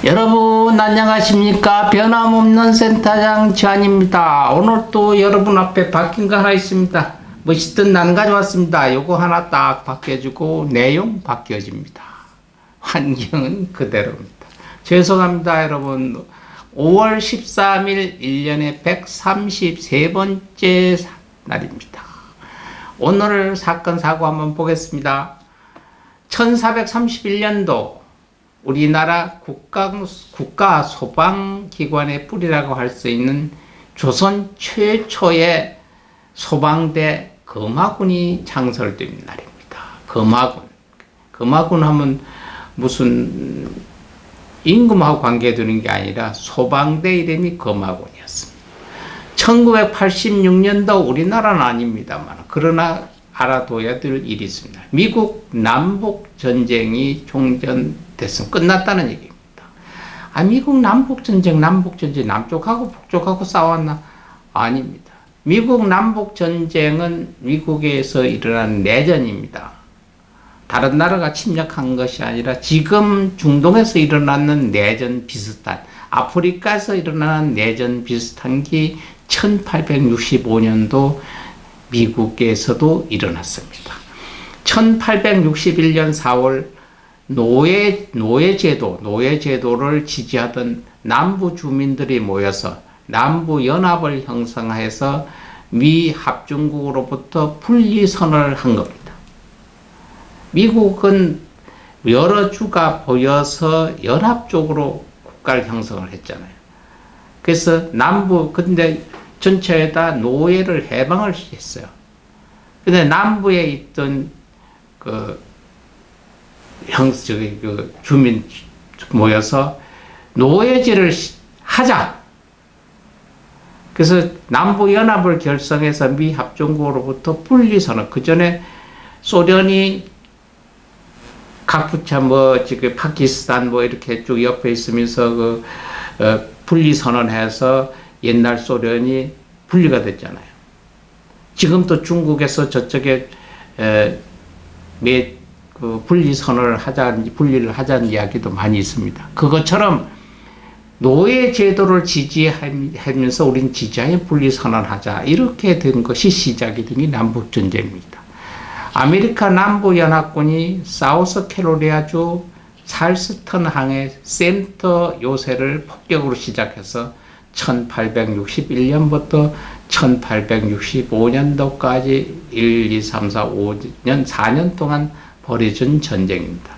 여러분 안녕하십니까? 변함없는 센터장 지한입니다. 오늘 또 여러분 앞에 바뀐 거 하나 있습니다. 멋있던 난 가져왔습니다. 요거 하나 딱 바뀌어주고 내용 바뀌어집니다. 환경은 그대로입니다. 죄송합니다 여러분. 5월 13일 1년에 133번째 날입니다. 오늘 사건 사고 한번 보겠습니다. 1431년도 우리나라 국가 소방기관의 뿌리라고 할 수 있는 조선 최초의 소방대 금화군이 창설된 날입니다. 금화군 하면 무슨 임금하고 관계되는 게 아니라 소방대 이름이 금화군이었습니다. 1986년도 우리나라는 아닙니다만 그러나 알아둬야 될 일이 있습니다. 미국 남북전쟁이 종전됐으면 끝났다는 얘기입니다. 미국 남북전쟁 남쪽하고 북쪽하고 싸웠나? 아닙니다. 미국 남북전쟁은 미국에서 일어난 내전입니다. 다른 나라가 침략한 것이 아니라 지금 중동에서 일어나는 내전 비슷한, 아프리카에서 일어나는 내전 비슷한 게 1865년도 미국에서도 일어났습니다. 1861년 4월 노예제도를 지지하던 남부 주민들이 모여서 남부연합을 형성해서 미 합중국으로부터 분리선언을 한 겁니다. 미국은 여러 주가 보여서 연합적으로 국가를 형성을 했잖아요. 그래서 근데 전체에다 노예를 해방을 했어요. 근데 남부에 있던 주민 모여서 노예제를 하자. 그래서 남부연합을 결성해서 미 합중국으로부터 분리선언. 그 전에 소련이 각부차 지금 파키스탄 이렇게 쭉 옆에 있으면서 분리선언해서 옛날 소련이 분리가 됐잖아요. 지금도 중국에서 저쪽에 분리를 하자는 이야기도 많이 있습니다. 그것처럼 노예 제도를 지지하면서 우린 지지하에 분리선언하자. 이렇게 된 것이 시작이 된 게 남북전쟁입니다. 아메리카 남부연합군이 사우스캐롤리아주 찰스턴 항의 센터 요새를 폭격으로 시작해서 1861년부터 1865년도까지 1, 2, 3, 4, 5년, 4년 동안 벌어진 전쟁입니다.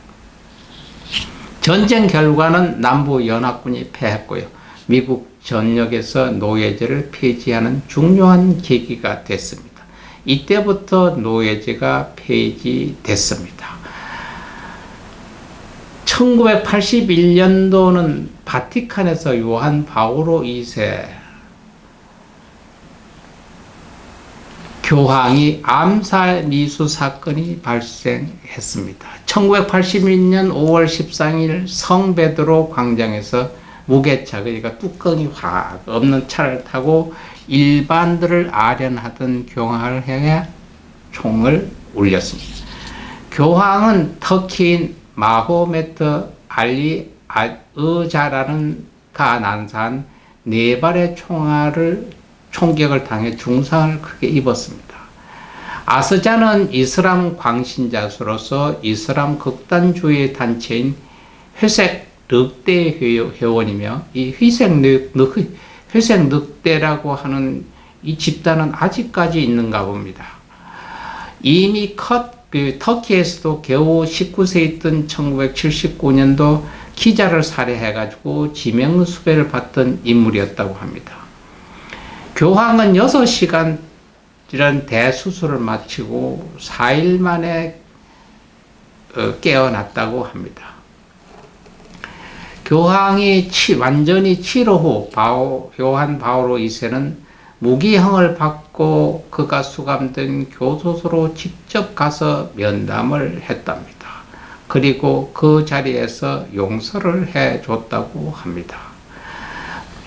전쟁 결과는 남부연합군이 패했고요. 미국 전역에서 노예제를 폐지하는 중요한 계기가 됐습니다. 이때부터 노예제가 폐지됐습니다. 1981년도는 바티칸에서 요한 바오로 2세 교황이 암살 미수 사건이 발생했습니다. 1981년 5월 13일 성베드로 광장에서 무게차, 그러니까 뚜껑이 확 없는 차를 타고 일반들을 아련하던 교황을 향해 총을 울렸습니다. 교황은 터키인 마호메트 알리 의자라는 가 난사한 4발의 총격을 당해 중상을 크게 입었습니다. 아스자는 이슬람 광신자로서 이슬람 극단주의 단체인 회색 늑대 회원이며 이 회색 늑대라고 하는 이 집단은 아직까지 있는가 봅니다. 이미 터키에서도 겨우 19세 있던 1979년도 기자를 살해해가지고 지명수배를 받던 인물이었다고 합니다. 교황은 6시간이란 대수술을 마치고 4일 만에 깨어났다고 합니다. 교황이 완전히 치료 후 요한 바오로 2세는 무기형을 받고 그가 수감된 교도소로 직접 가서 면담을 했답니다. 그리고 그 자리에서 용서를 해줬다고 합니다.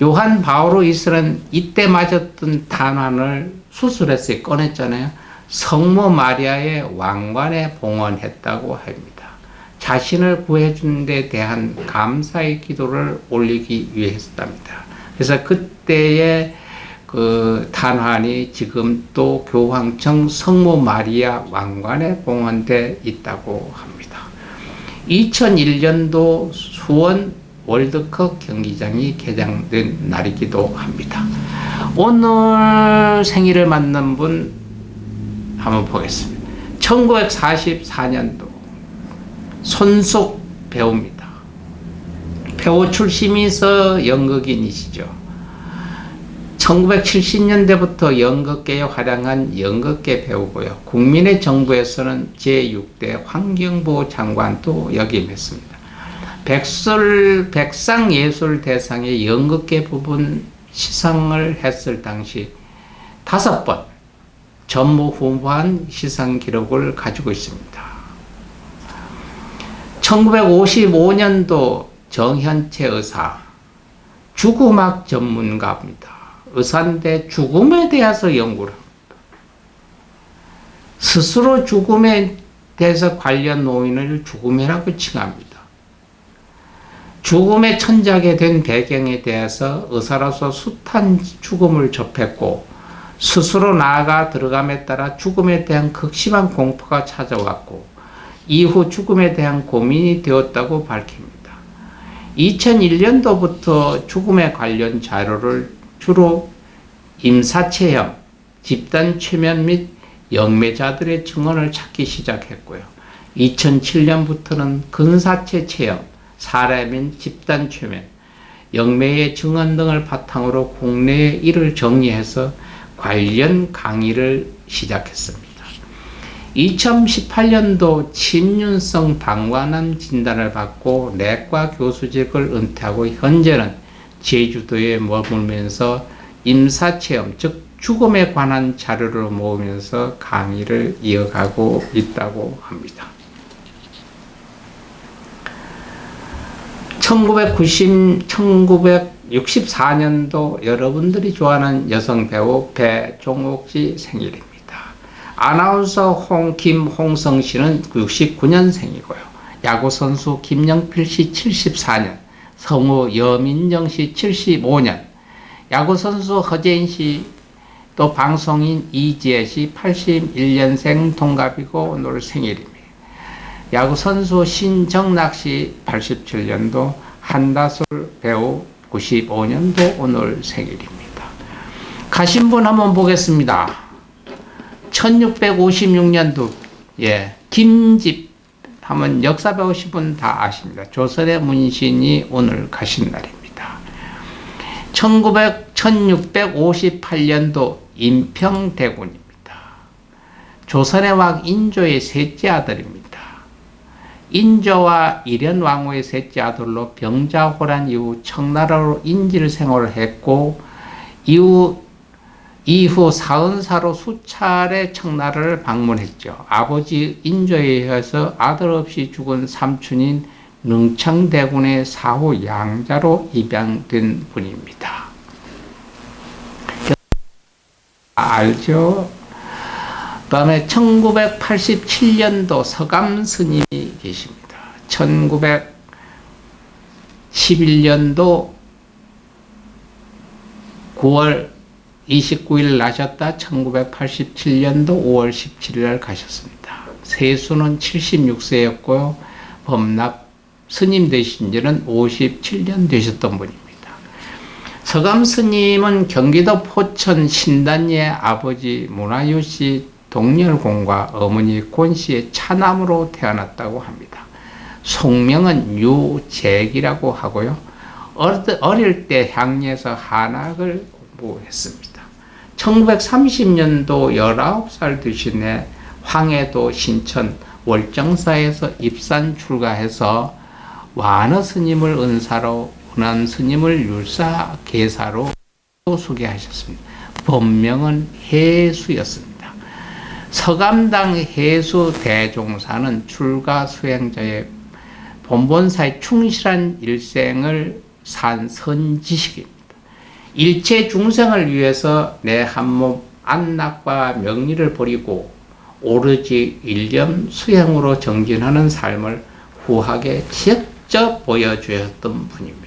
요한 바오로 2세는 이때 맞았던 탄환을 수술해서 꺼냈잖아요. 성모 마리아의 왕관에 봉헌했다고 합니다. 자신을 구해준 데 대한 감사의 기도를 올리기 위해서답니다. 그래서 그때의 그 탄환이 지금 또 교황청 성모 마리아 왕관에 봉헌되어 있다고 합니다. 2001년도 수원 월드컵 경기장이 개장된 날이기도 합니다. 오늘 생일을 맞는 분 한번 보겠습니다. 1944년도 손숙 배우입니다. 배우 출신이서 연극인이시죠. 1970년대부터 연극계에 활약한 연극계 배우고요. 국민의 정부에서는 제6대 환경부 장관도 역임했습니다. 백상예술대상의 연극계 부분 시상을 했을 당시 5번 전무후무한 시상 기록을 가지고 있습니다. 1955년도 정현채 의사, 죽음학 전문가입니다. 의사인데 죽음에 대해서 연구를 합니다. 스스로 죽음에 대해서 관련 노인을 죽음이라고 칭합니다. 죽음의 천작에 된 배경에 대해서 의사로서 숱한 죽음을 접했고 스스로 나아가 들어감에 따라 죽음에 대한 극심한 공포가 찾아왔고 이후 죽음에 대한 고민이 되었다고 밝힙니다. 2001년도부터 죽음에 관련 자료를 주로 임사체험, 집단 최면 및 영매자들의 증언을 찾기 시작했고요. 2007년부터는 근사체 체험, 사례 및 집단 최면, 영매의 증언 등을 바탕으로 국내의 일을 정리해서 관련 강의를 시작했습니다. 2018년도 침륜성 방광암 진단을 받고 내과 교수직을 은퇴하고 현재는 제주도에 머물면서 임사체험, 즉 죽음에 관한 자료를 모으면서 강의를 이어가고 있다고 합니다. 1964년도 여러분들이 좋아하는 여성 배우 배종옥 씨 생일입니다. 아나운서 김홍성 씨는 69년생이고요. 야구선수 김영필 씨 74년, 성우 여민정 씨 75년, 야구선수 허재인 씨, 또 방송인 이지혜 씨 81년생 동갑이고 오늘 생일입니다. 야구선수 신정락 씨 87년도, 한다솔 배우 95년도 오늘 생일입니다. 가신 분 한번 보겠습니다. 1656년도 김집 하면 역사 배우신 분 다 아십니다. 조선의 문신이 오늘 가신 날입니다. 1658년도 인평대군입니다. 조선의 왕 인조의 셋째 아들입니다. 인조와 일현왕후의 셋째 아들로 병자호란 이후 청나라로 인질 생활을 했고 이후 40사로 수차례 청나라를 방문했죠. 아버지 인조에 의해서 아들 없이 죽은 삼촌인 능청대군의 사후 양자로 입양된 분입니다. 알죠? 그 다음에 1987년도 서감 스님이 계십니다. 1911년도 9월 29일 나셨다 1987년도 5월 17일 가셨습니다. 세수는 76세였고요. 범납 스님 되신 지는 57년 되셨던 분입니다. 서감 스님은 경기도 포천 신단리의 아버지 문화유 씨 동렬공과 어머니 권 씨의 차남으로 태어났다고 합니다. 속명은 유재기라고 하고요. 어릴 때 향리에서 한학을 공부했습니다. 1930년도 19살 되신 해 황해도 신천 월정사에서 입산 출가해서 완어 스님을 은사로, 은암 스님을 율사 계사로 소개하셨습니다. 본명은 해수였습니다. 서감당 해수 대종사는 출가 수행자의 본본사에 충실한 일생을 산 선지식입니다. 일체 중생을 위해서 내 한몸 안락과 명리를 버리고 오로지 일념 수행으로 정진하는 삶을 후하게 직접 보여주었던 분입니다.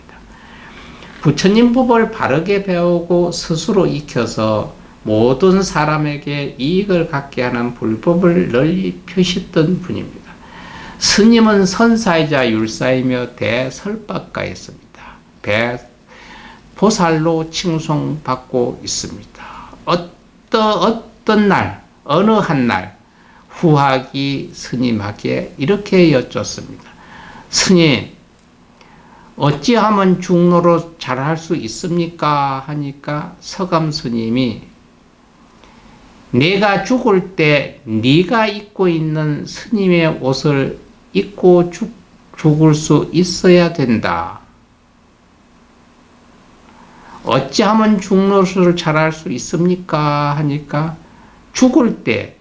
부처님 법을 바르게 배우고 스스로 익혀서 모든 사람에게 이익을 갖게 하는 불법을 널리 펴셨던 분입니다. 스님은 선사이자 율사이며 대설법가였습니다. 보살로 칭송받고 있습니다. 어떤 날, 어느 한 날 후학이 스님에게 이렇게 여쭙습니다. 스님, 어찌하면 중로로 잘할 수 있습니까? 하니까 서감 스님이 내가 죽을 때 네가 입고 있는 스님의 옷을 입고 죽을 수 있어야 된다. 어찌하면 중로를 잘할 수 있습니까? 하니까 죽을 때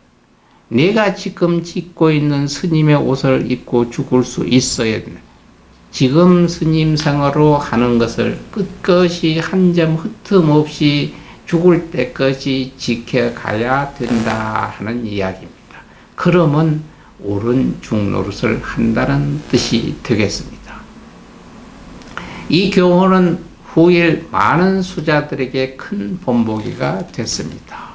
내가 지금 입고 있는 스님의 옷을 입고 죽을 수 있어야 된다. 지금 스님 생활로 하는 것을 끝끝이 한 점 흠없이 죽을 때까지 지켜가야 된다 하는 이야기입니다. 그러면 옳은 중노릇을 한다는 뜻이 되겠습니다. 이 교훈은 후일 많은 수자들에게 큰 본보기가 됐습니다.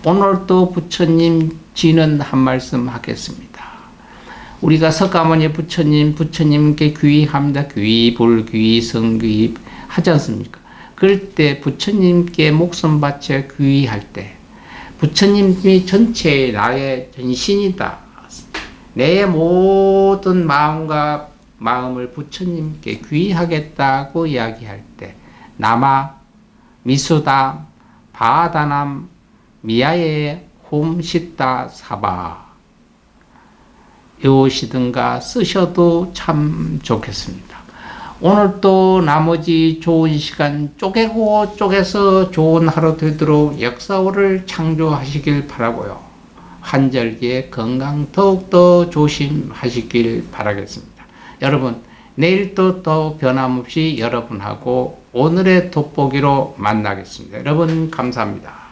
오늘도 부처님 지는 한 말씀 하겠습니다. 우리가 석가모니 부처님께 귀의합니다. 귀의, 불귀의, 성귀의 하지 않습니까? 그럴 때 부처님께 목숨 바쳐 귀의할 때 부처님이 전체 나의 전신이다. 내 모든 마음을 부처님께 귀의하겠다고 이야기할 때 나마, 미수다, 바다남, 미야에 홈시다 사바 요시든가 쓰셔도 참 좋겠습니다. 오늘 또 나머지 좋은 시간 쪼개고 쪼개서 좋은 하루 되도록 역사오를 창조하시길 바라고요. 환절기에 건강 더욱더 조심하시길 바라겠습니다. 여러분, 내일도 또 변함없이 여러분하고 오늘의 돋보기로 만나겠습니다. 여러분 감사합니다.